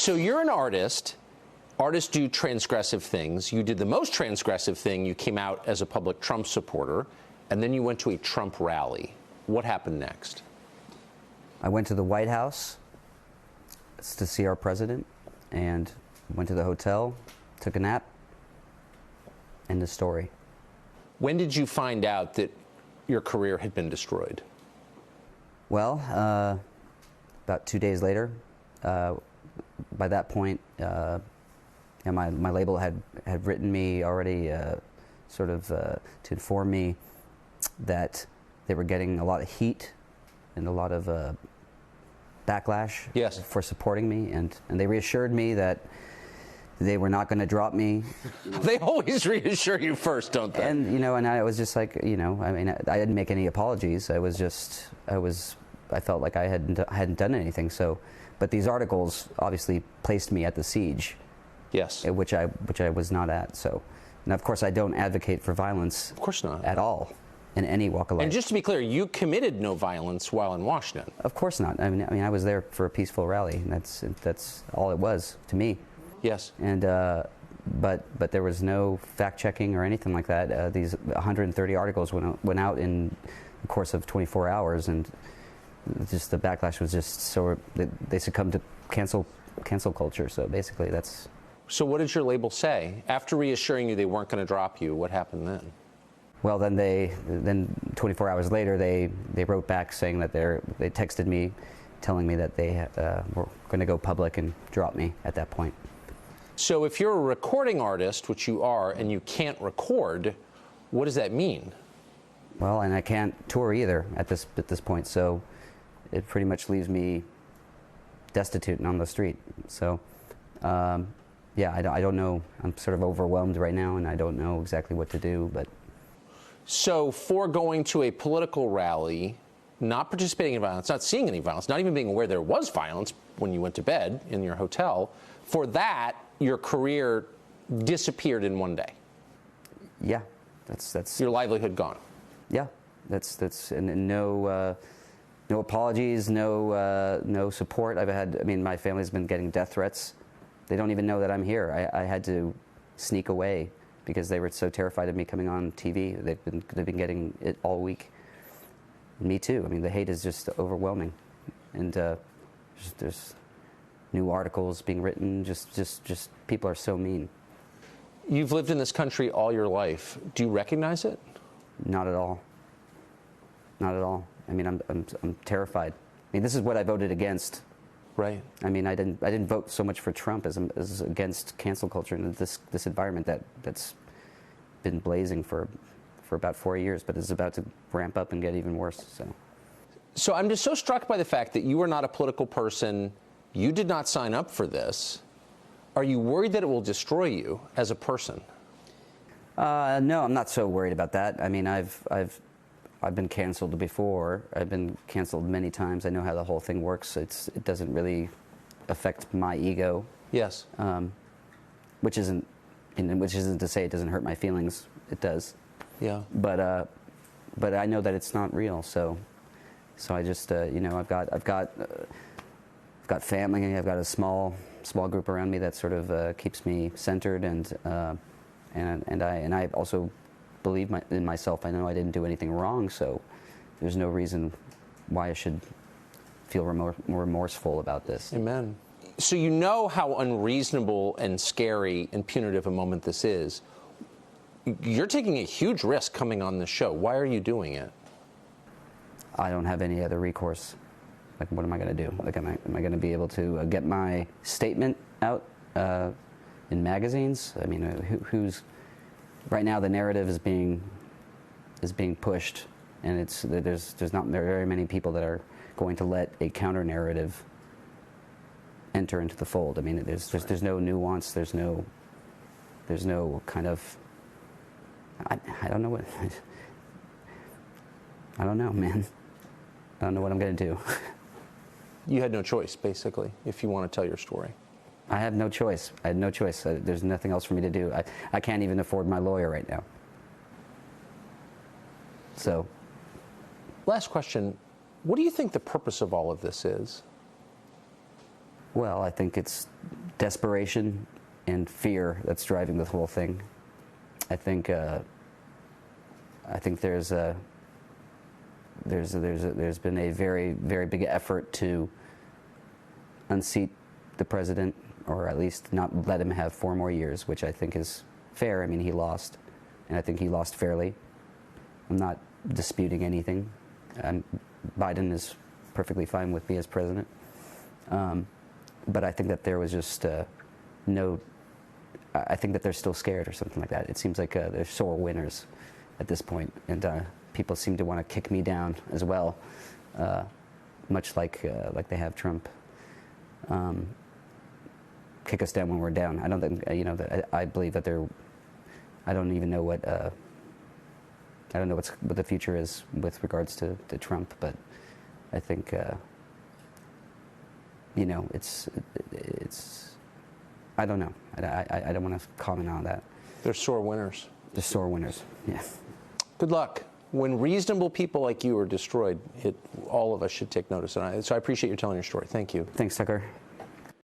So you're an artist. Artists do transgressive things. You did the most transgressive thing. You came out as a public Trump supporter, and then you went to a Trump rally. What happened next? I went to the White House to see our president, and went to the hotel, took a nap. End of story. When did you find out that your career had been destroyed? Well, about 2 days later. By that point, my label had written me already, to inform me that they were getting a lot of heat and a lot of backlash yes. for supporting me, and they reassured me that they were not going to drop me. They always reassure you first, don't they? And and I was just like, I didn't make any apologies. I felt like I hadn't done anything. So, but these articles obviously placed me at the siege. Yes. Which I was not at. So, and of course I don't advocate for violence. Of course not. At all, in any walk of life. And just to be clear, you committed no violence while in Washington. Of course not. I mean I was there for a peaceful rally, and that's all it was to me. Yes. And but there was no fact checking or anything like that. These 130 articles went out in the course of 24 hours, and just the backlash was just so they succumbed to cancel culture. So basically, that's. So what did your label say after reassuring you they weren't going to drop you? What happened then? Well, then 24 hours later, they wrote back saying that they texted me, telling me that they were going to go public and drop me at that point. So if you're a recording artist, which you are, and you can't record, what does that mean? Well, and I can't tour either at this point, so it pretty much leaves me destitute and on the street. So, yeah, I don't know. I'm sort of overwhelmed right now, and I don't know exactly what to do. But so, for going to a political rally, not participating in violence, not seeing any violence, not even being aware there was violence when you went to bed in your hotel, for that, your career disappeared in one day. Yeah, that's your livelihood gone. Yeah, that's and no apologies, no support. My family's been getting death threats. They don't even know that I'm here. I had to sneak away because they were so terrified of me coming on TV. They've been getting it all week. Me too. I mean, the hate is just overwhelming, and there's new articles being written. Just people are so mean. You've lived in this country all your life. Do you recognize it? Not at all. Not at all. I mean, I'm terrified. I mean, this is what I voted against. Right. I mean, I didn't vote so much for Trump as against cancel culture and this environment that's been blazing for about 4 years, but is about to ramp up and get even worse. So I'm just so struck by the fact that you are not a political person. You did not sign up for this. Are you worried that it will destroy you as a person? No, I'm not so worried about that. I mean, I've been canceled before. I've been canceled many times. I know how the whole thing works. It doesn't really affect my ego. Yes. Which isn't to say it doesn't hurt my feelings. It does. Yeah. But I know that it's not real. So I just I've got family. I've got a small group around me that sort of keeps me centered, and I also believe in myself. I know I didn't do anything wrong, so there's no reason why I should feel remorseful about this. Amen. So you know how unreasonable and scary and punitive a moment this is. You're taking a huge risk coming on this show. Why are you doing it? I don't have any other recourse. Like, what am I going to do? Like, am I going to be able to get my statement out in magazines? I mean, who's right now the narrative is being pushed, and there's not very many people that are going to let a counter narrative enter into the fold. I mean, there's no nuance. There's no kind of I don't know what I don't know, man. I don't know what I'm going to do. You had no choice, basically, if you want to tell your story. I have no choice. I had no choice. There's nothing else for me to do. I can't even afford my lawyer right now. So. Last question. What do you think the purpose of all of this is? Well, I think it's desperation and fear that's driving this whole thing. I think there's been a very, very big effort to unseat the president, or at least not let him have 4 more years, which I think is fair. I mean, he lost, and I think he lost fairly. I'm not disputing anything. Biden is perfectly fine with me as president. But I think that there was just I think that they're still scared or something like that. It seems like they're sore winners at this point, and people seem to want to kick me down as well, much like they have Trump. Kick us down when we're down. I don't think I believe that they're. I don't even know what. I don't know what the future is with regards to Trump, but I think it's. I don't know. I don't want to comment on that. They're sore winners. They're sore winners. Yeah. Good luck. When reasonable people like you are destroyed, all of us should take notice. So I appreciate you telling your story. Thank you. Thanks, Tucker.